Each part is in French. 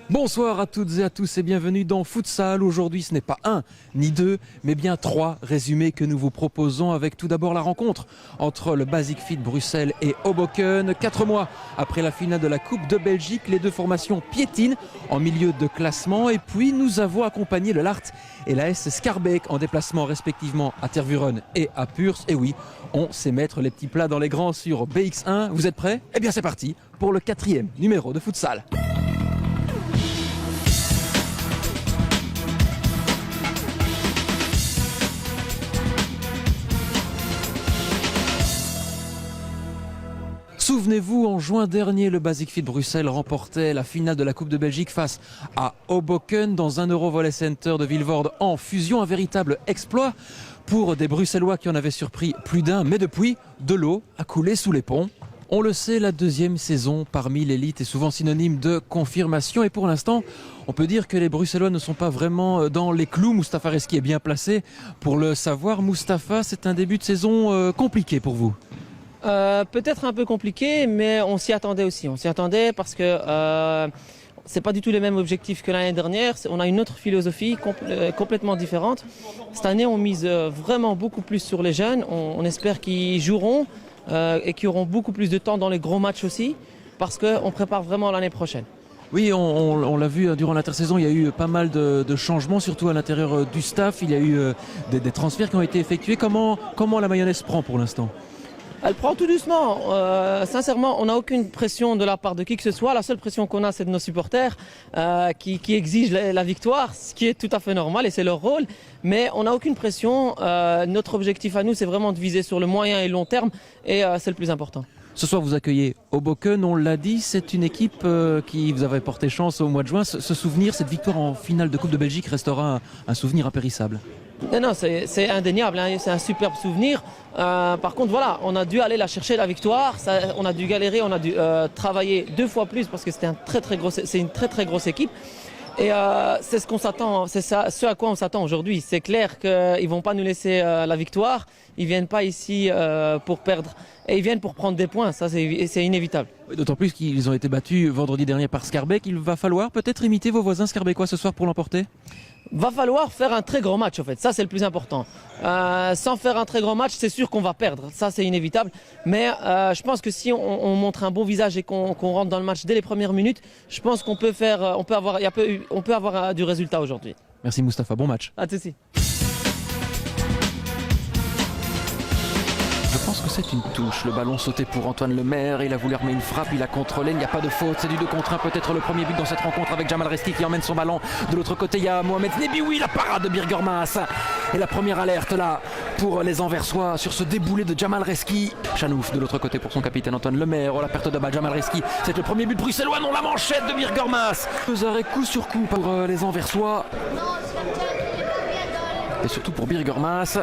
Bonsoir à toutes et à tous et bienvenue dans Futsal. Aujourd'hui, ce n'est pas un ni deux, mais bien trois résumés que nous vous proposons avec tout d'abord la rencontre entre le Basic Fit Bruxelles et Hoboken. 4 mois après la finale de la Coupe de Belgique, les deux formations piétinent en milieu de classement. Et puis, nous avons accompagné le Lart et la S Schaerbeek en déplacement respectivement à Tervuren et à Puurs. Et oui, on sait mettre les petits plats dans les grands sur BX1. Vous êtes prêts? Eh bien, c'est parti pour le 4e numéro de Futsal. Souvenez-vous, en juin dernier, le Basic Fit Bruxelles remportait la finale de la Coupe de Belgique face à Hoboken dans un Eurovolley Center de Vilvoorde en fusion. Un véritable exploit pour des Bruxellois qui en avaient surpris plus d'un. Mais depuis, de l'eau a coulé sous les ponts. On le sait, la deuxième saison parmi l'élite est souvent synonyme de confirmation. Et pour l'instant, on peut dire que les Bruxellois ne sont pas vraiment dans les clous. Mustapha Reski est bien placé pour le savoir. Mustapha, c'est un début de saison compliqué pour vous. Peut-être un peu compliqué, mais on s'y attendait aussi. On s'y attendait parce que c'est pas du tout les mêmes objectifs que l'année dernière. On a une autre philosophie complètement différente. Cette année, on mise vraiment beaucoup plus sur les jeunes. On espère qu'ils joueront et qu'ils auront beaucoup plus de temps dans les gros matchs aussi, parce qu'on prépare vraiment l'année prochaine. Oui, on l'a vu durant l'intersaison, il y a eu pas mal de changements, surtout à l'intérieur du staff. Il y a eu des transferts qui ont été effectués. Comment la mayonnaise prend pour l'instant ? Elle prend tout doucement. Sincèrement, on n'a aucune pression de la part de qui que ce soit. La seule pression qu'on a, c'est de nos supporters qui exigent la victoire, ce qui est tout à fait normal et c'est leur rôle. Mais on n'a aucune pression. Notre objectif à nous, c'est vraiment de viser sur le moyen et long terme et c'est le plus important. Ce soir, vous accueillez Hoboken, on l'a dit, c'est une équipe qui vous avait porté chance au mois de juin. Ce souvenir, cette victoire en finale de Coupe de Belgique restera un souvenir impérissable. Non, c'est indéniable, hein, c'est un superbe souvenir. Par contre, voilà, on a dû aller la chercher la victoire, on a dû galérer, on a dû travailler 2 fois plus parce que c'est une très très grosse équipe. Et c'est ce qu'on s'attend, c'est ce à quoi on s'attend aujourd'hui. C'est clair qu'ils vont pas nous laisser la victoire. Ils viennent pas ici pour perdre et ils viennent pour prendre des points. Ça, c'est inévitable. D'autant plus qu'ils ont été battus vendredi dernier par Schaerbeek. Il va falloir peut-être imiter vos voisins schaerbeekois ce soir pour l'emporter. Va falloir faire un très grand match en fait, ça c'est le plus important. Sans faire un très grand match, c'est sûr qu'on va perdre, ça c'est inévitable. Mais je pense que si on montre un bon visage et qu'on rentre dans le match dès les premières minutes, je pense qu'on peut avoir du résultat aujourd'hui. Merci Mustapha, bon match. À tout de suite. Je pense que c'est une touche, le ballon sauté pour Antoine Lemaire, il a voulu remettre une frappe, il a contrôlé, il n'y a pas de faute, c'est du 2 contre 1, peut-être le premier but dans cette rencontre avec Jamal Reski qui emmène son ballon. De l'autre côté il y a Mohamed Znebioui, la parade de Birgermas et la première alerte là pour les Anversois sur ce déboulé de Jamal Reski. Chanouf de l'autre côté pour son capitaine Antoine Lemaire, la perte de balle Jamal Reski, c'est le premier but bruxellois, non la manchette de Birgermas. 2 arrêts coup sur coup pour les Anversois et surtout pour Birgermas.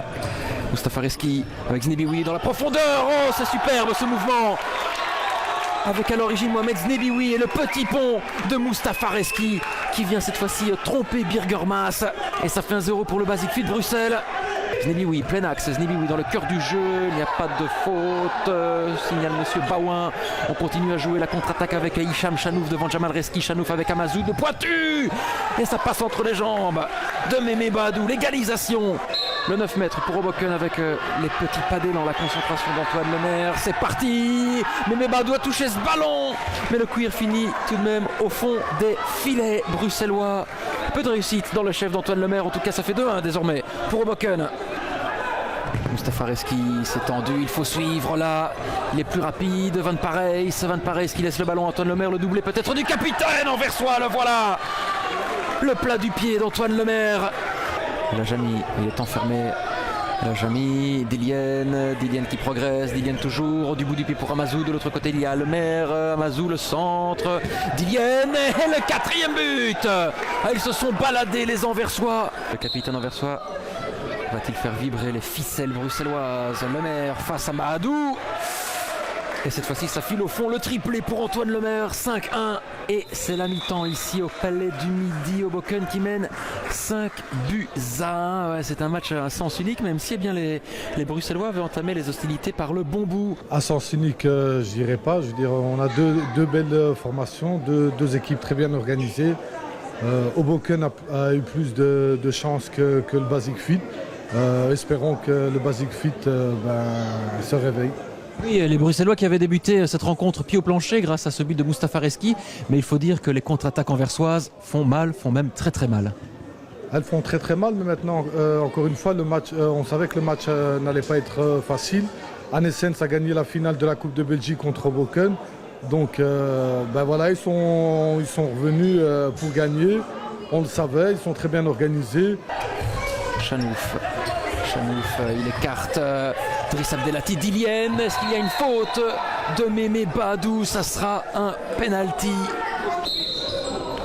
Mustapha Reski avec Znebioui dans la profondeur. Oh, c'est superbe ce mouvement. Avec à l'origine Mohamed Znebioui et le petit pont de Mustapha Reski qui vient cette fois-ci tromper Birgermas. Et ça fait 1-0 pour le Basic Fit Bruxelles. Znebioui, plein axe, Znebioui dans le cœur du jeu, il n'y a pas de faute, signale Monsieur Baouin. On continue à jouer la contre-attaque avec Hicham Chanouf devant Jamal Reski, Chanouf avec Amazoud de pointu. Et ça passe entre les jambes de Mémé Badou, l'égalisation. Le 9 mètres pour Hoboken avec les petits padés dans la concentration d'Antoine Lemaire. C'est parti. Mémé Badou a touché ce ballon, mais le cuir finit tout de même au fond des filets bruxellois. Peu de réussite dans le chef d'Antoine Lemaire, en tout cas ça fait 2-1 désormais pour Hoboken. Mustapha Reski s'est tendu, il faut suivre là, il est plus rapide, Van Parijs qui laisse le ballon à Antoine Lemaire, le doublé peut-être du capitaine anversois, le voilà. Le plat du pied d'Antoine Lemaire. Il a jamais, il est enfermé. Il a jamais Dillienne qui progresse, Dillienne toujours du bout du pied pour Amazou. De l'autre côté il y a Lemaire, Amazou le centre, Dillienne et le 4e but. Ils se sont baladés les Anversois. Le capitaine anversois va-t-il faire vibrer les ficelles bruxelloises? Lemaire face à Mahadou. Et cette fois-ci, ça file au fond. Le triplé pour Antoine Lemaire, 5-1. Et c'est la mi-temps ici au Palais du Midi, Hoboken qui mène 5-1. Ouais, c'est un match à sens unique, même si eh bien, les Bruxellois avaient entamé les hostilités par le bon bout. À sens unique, je dirais pas. Je veux dire, on a deux belles formations, deux équipes très bien organisées. Hoboken a eu plus de chances que le Basic Fit. Espérons que le Basic Fit se réveille. Oui, les Bruxellois qui avaient débuté cette rencontre pied au plancher grâce à ce but de Mustapha Reski. Mais il faut dire que les contre-attaques anversoises font mal, font même très très mal. Elles font très très mal, mais maintenant, encore une fois, le match, on savait que le match n'allait pas être facile. Anessens a gagné la finale de la Coupe de Belgique contre Hoboken. Donc voilà, ils sont revenus pour gagner. On le savait, ils sont très bien organisés. Chanouf, il écarte Driss Abdelati d'Ilienne. Est-ce qu'il y a une faute de Mémé Badou? Ça sera un penalty.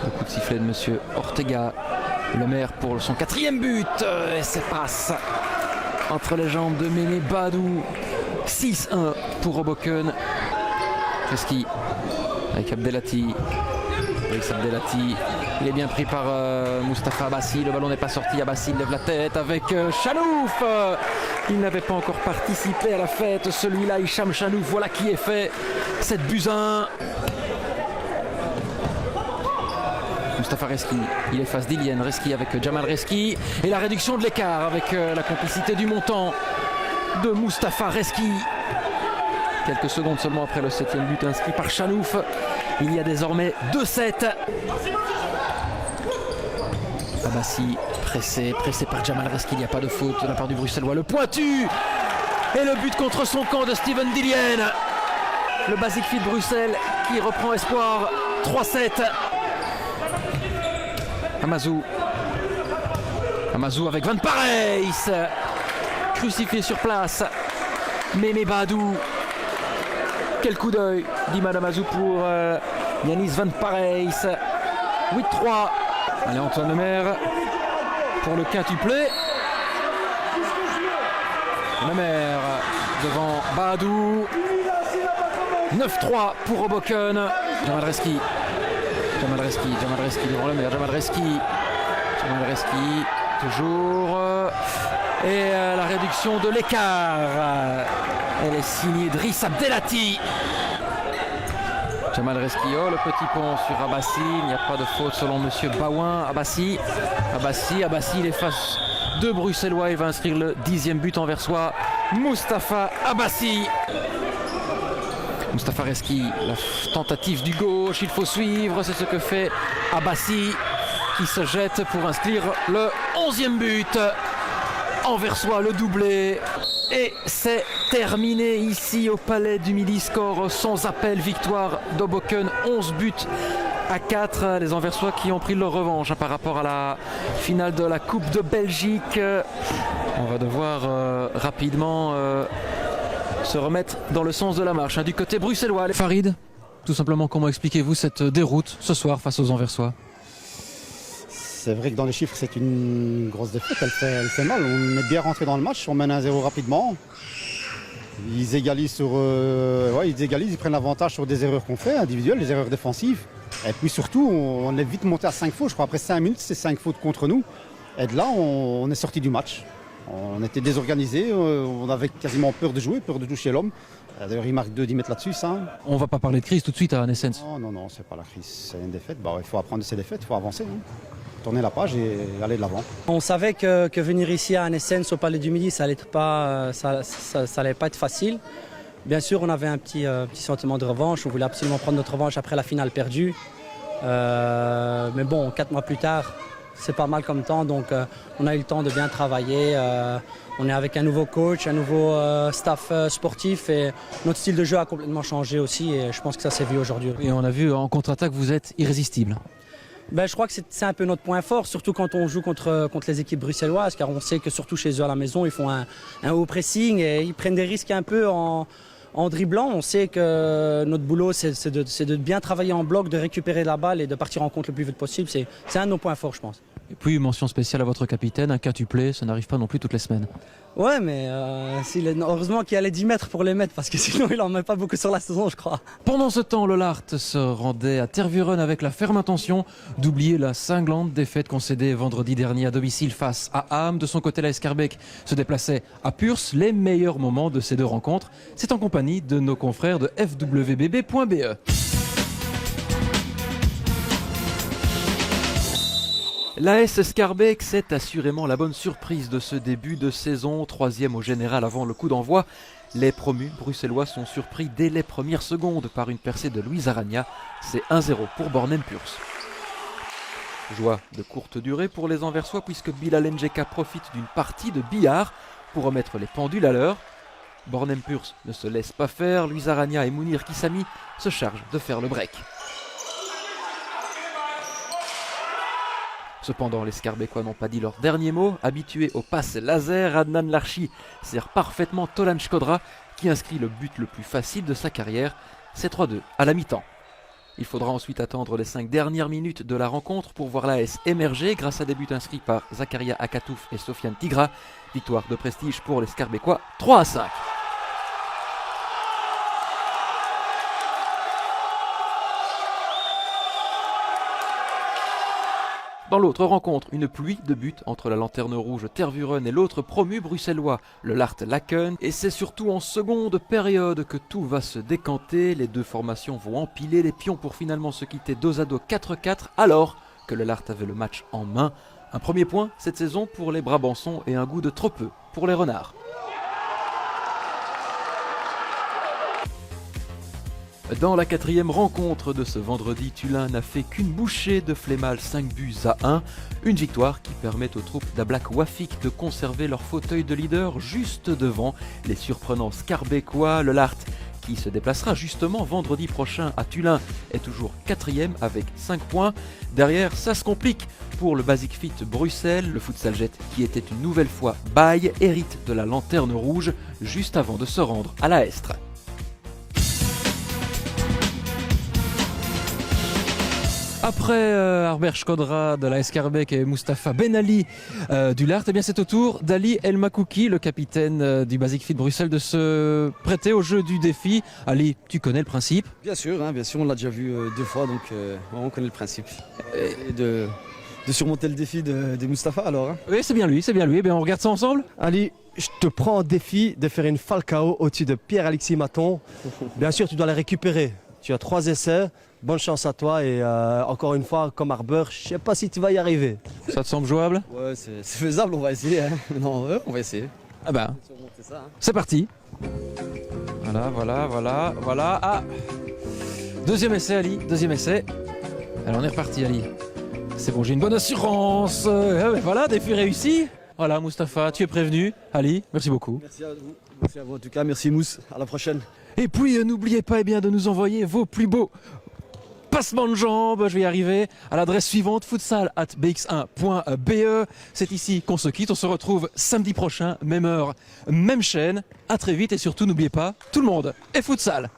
Le coup de sifflet de monsieur Ortega. Lemaire pour son 4e but. Et c'est passe entre les jambes de Mémé Badou. 6-1 pour Hoboken. Reski avec Abdelati. Driss Abdelati. Il est bien pris par Mustapha Abassi. Le ballon n'est pas sorti. Abassi lève la tête avec Chanouf. Il n'avait pas encore participé à la fête. Celui-là, Hicham Chanouf. Voilà qui est fait. 7-1. Mustapha Reski. Il est face d'Ilienne. Reski avec Jamal Reski. Et la réduction de l'écart avec la complicité du montant de Mustapha Reski. Quelques secondes seulement après le 7e but inscrit par Chanouf. Il y a désormais 2-7. Abassi pressé par Jamal Reski. Il n'y a pas de faute de la part du Bruxellois. Le pointu et le but contre son camp de Steven Dillien. Le Basic Fit Bruxelles qui reprend espoir. 3-7. Amazou avec Van Parijs. Crucifié sur place. Mémé Badou. Quel coup d'œil d'Imad Amazou pour Yanis Van Parijs. 8-3. Allez, Antoine Lemaire pour le quintuplé. Lemaire devant Badou. 9-3 pour Hoboken. Jamal Reski devant Lemaire. Jamal Reski toujours. Et la réduction de l'écart. Elle est signée Driss Abdelati. Jamal Reski, le petit pont sur Abassi. Il n'y a pas de faute selon monsieur Baouin. Abassi, il est face de Bruxellois. Il va inscrire le 10e but anversois. Mustapha Abassi. Mustapha Reski, la tentative du gauche. Il faut suivre. C'est ce que fait Abassi qui se jette pour inscrire le 11e but. Anversois, le doublé. Et c'est terminé ici au Palais du Midi. Score sans appel, victoire d'Hoboken, 11-4. Les Anversois qui ont pris leur revanche par rapport à la finale de la Coupe de Belgique. On va devoir rapidement se remettre dans le sens de la marche du côté bruxellois. Farid, tout simplement, comment expliquez-vous cette déroute ce soir face aux Anversois? C'est vrai que dans les chiffres, c'est une grosse défaite, elle fait mal. On est bien rentré dans le match, on mène 1-0 rapidement. Ils égalisent, ils prennent l'avantage sur des erreurs qu'on fait, individuelles, des erreurs défensives. Et puis surtout, on est vite monté à 5 fautes. Je crois après 5 minutes, c'est 5 fautes contre nous. Et de là, on est sorti du match. On était désorganisés, on avait quasiment peur de jouer, peur de toucher l'homme. D'ailleurs, il marque 2-10 mètres là-dessus, ça. On va pas parler de crise tout de suite à Anessens. Non, c'est pas la crise, c'est une défaite. Il faut apprendre de ces défaites, il faut avancer. Tourner la page et aller de l'avant. On savait que venir ici à Anessens au Palais du Midi, ça allait pas être facile. Bien sûr, on avait un petit sentiment de revanche. On voulait absolument prendre notre revanche après la finale perdue. Mais bon, 4 mois plus tard, c'est pas mal comme temps. Donc, on a eu le temps de bien travailler. On est avec un nouveau coach, un nouveau staff sportif et notre style de jeu a complètement changé aussi. Et je pense que ça s'est vu aujourd'hui. Et on a vu en contre-attaque, vous êtes irrésistible. Je crois que c'est un peu notre point fort, surtout quand on joue contre les équipes bruxelloises, car on sait que surtout chez eux à la maison, ils font un haut pressing et ils prennent des risques un peu en dribblant. On sait que notre boulot, c'est de bien travailler en bloc, de récupérer la balle et de partir en contre le plus vite possible. C'est un de nos points forts, je pense. Et puis mention spéciale à votre capitaine, un quintuplé, ça n'arrive pas non plus toutes les semaines. Ouais, mais heureusement qu'il y a les 10 mètres pour les mettre, parce que sinon il en met pas beaucoup sur la saison, je crois. Pendant ce temps, le Lart se rendait à Tervuren avec la ferme intention d'oublier la cinglante défaite concédée vendredi dernier à domicile face à Ham. De son côté, la Schaerbeek se déplaçait à Purs. Les meilleurs moments de ces deux rencontres, c'est en compagnie de nos confrères de fwbb.be. L'AS Schaerbeek, c'est assurément la bonne surprise de ce début de saison, 3e au général avant le coup d'envoi. Les promus bruxellois sont surpris dès les premières secondes par une percée de Luis Arana. C'est 1-0 pour Bornem Purs. Joie de courte durée pour les Anversois puisque Bilal Njeka profite d'une partie de billard pour remettre les pendules à l'heure. Bornem Purs ne se laisse pas faire, Luis Arana et Mounir Kissami se chargent de faire le break. Cependant, les Schaerbeekois n'ont pas dit leur dernier mot. Habitué au pass laser, Adnan Larchi sert parfaitement Tolan Shkodra qui inscrit le but le plus facile de sa carrière. C'est 3-2 à la mi-temps. Il faudra ensuite attendre les 5 dernières minutes de la rencontre pour voir l'AS émerger grâce à des buts inscrits par Zakaria Akatouf et Sofiane Tigra. Victoire de prestige pour les Schaerbeekois, 3-5. Dans l'autre rencontre, une pluie de buts entre la lanterne rouge Tervuren et l'autre promu bruxellois, le Lart Laken. Et c'est surtout en seconde période que tout va se décanter. Les deux formations vont empiler les pions pour finalement se quitter dos à dos 4-4 alors que le Lart avait le match en main. Un premier point cette saison pour les Brabançons et un goût de trop peu pour les Renards. Dans la 4e rencontre de ce vendredi, Tulin n'a fait qu'une bouchée de Flémal 5-1. Une victoire qui permet aux troupes d'Ablak Wafik de conserver leur fauteuil de leader juste devant les surprenants Schaerbeekois. Le Lart, qui se déplacera justement vendredi prochain à Tulin, est toujours 4e avec 5 points. Derrière, ça se complique pour le Basic Fit Bruxelles. Le Futsal Jet, qui était une nouvelle fois bail, hérite de la lanterne rouge juste avant de se rendre à la Estre. Après Harbert Shkodra de la Schaerbeek et Mustapha Ben Ali du Lart, eh bien c'est au tour d'Ali El Makouki, le capitaine du Basic Fit Bruxelles, de se prêter au jeu du défi. Ali, tu connais le principe? Bien sûr, on l'a déjà vu 2 fois, donc on connaît le principe. Et de surmonter le défi de Mustapha alors. Hein. Oui, c'est bien lui. Eh bien, on regarde ça ensemble. Ali, je te prends en défi de faire une Falcao au-dessus de Pierre-Alexis Maton. Bien sûr, tu dois la récupérer. Tu as 3 essais. Bonne chance à toi et encore une fois, comme Harbert, je ne sais pas si tu vas y arriver. Ça te semble jouable? Ouais, c'est faisable, on va essayer. Hein. Non, on va essayer. Ah bah, c'est parti. Voilà. Ah, deuxième essai, Ali, deuxième essai. Alors on est reparti, Ali. C'est bon, j'ai une bonne assurance. Voilà, défi réussi. Voilà, Mustapha, tu es prévenu. Ali, merci beaucoup. Merci à vous en tout cas, merci Mousse, à la prochaine. Et puis n'oubliez pas de nous envoyer vos plus beaux passements de jambes, je vais y arriver, à l'adresse suivante, futsal@bx1.be. C'est ici qu'on se quitte, on se retrouve samedi prochain, même heure, même chaîne. À très vite et surtout n'oubliez pas, tout le monde est futsal.